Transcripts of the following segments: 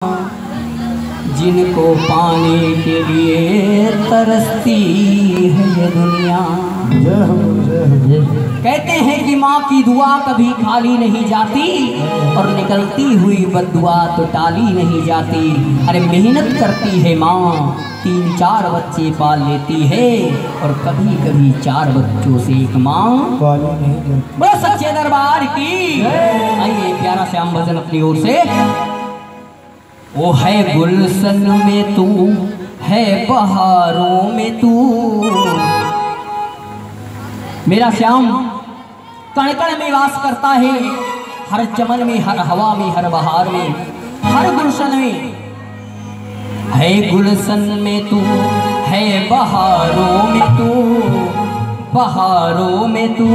जिनको पाने के लिए तरसती है ये दुनिया। कहते हैं कि माँ की दुआ कभी खाली नहीं जाती और निकलती हुई बद्दुआ तो टाली नहीं जाती। अरे मेहनत करती है माँ, 3-4 बच्चे पाल लेती है और कभी कभी 4 बच्चों से एक माँ बड़ा सच्चे दरबार की। आइए प्यारा श्याम भजन अपनी ओर से। वो है गुलशन में तू, है बहारों में तू। मेरा श्याम कण कण में वास करता है, हर चमन में, हर हवा में, हर बहार में, हर गुलशन में। है गुलशन में तू, है बहारों में तू, बहारों में तू।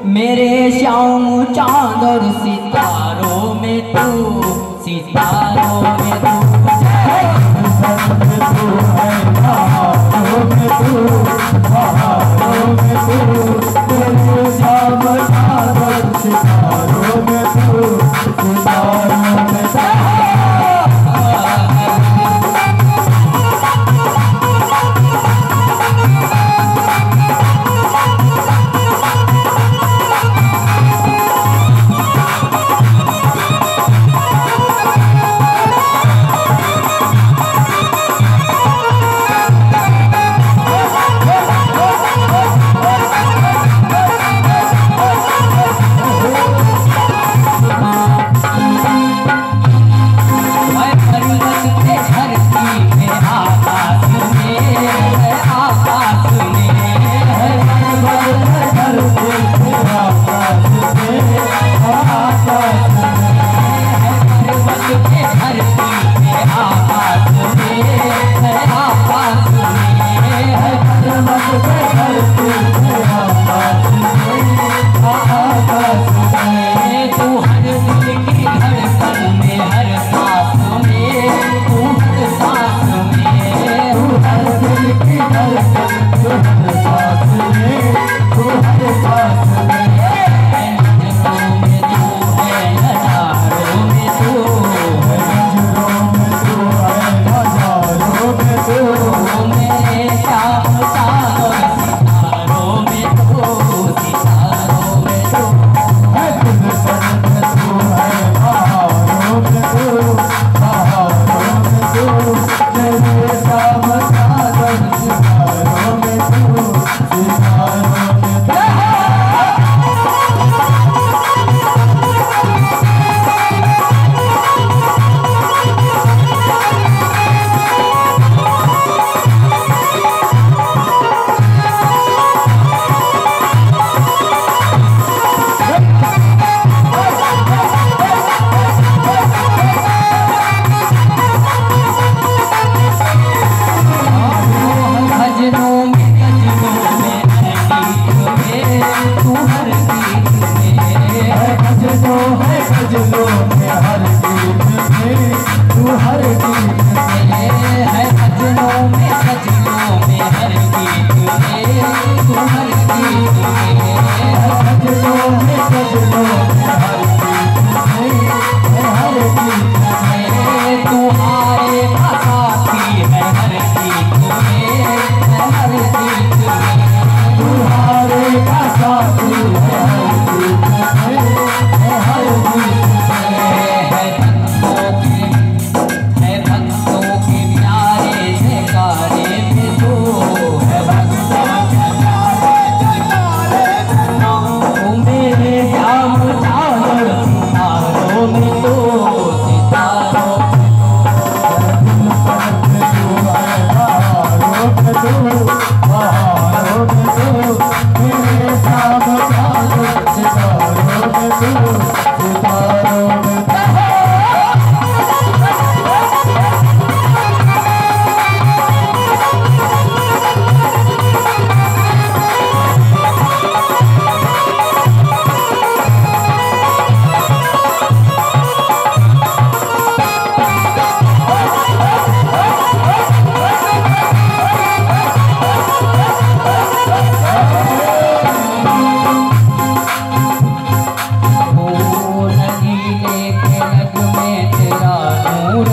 मेरे श्याम चांद और सितारों में तू, सितारों में तू। Oh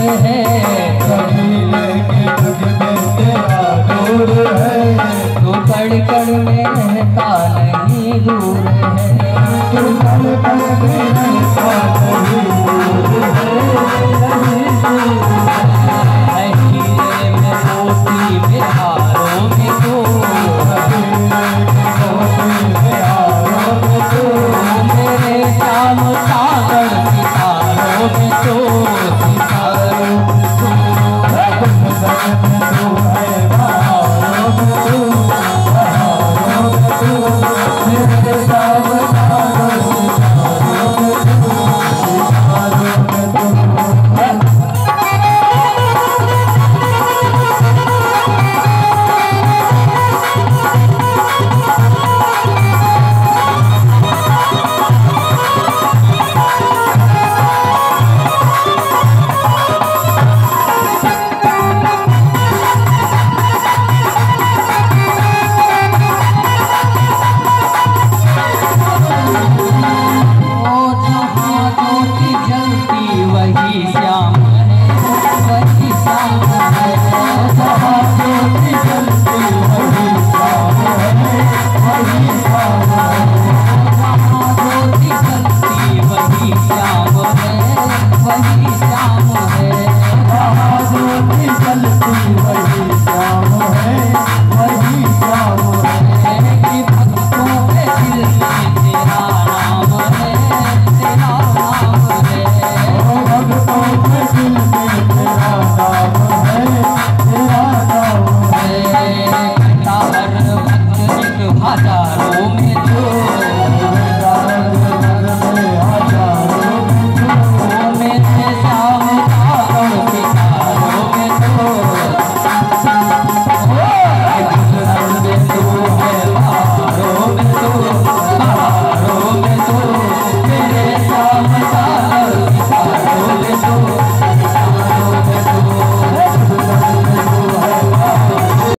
है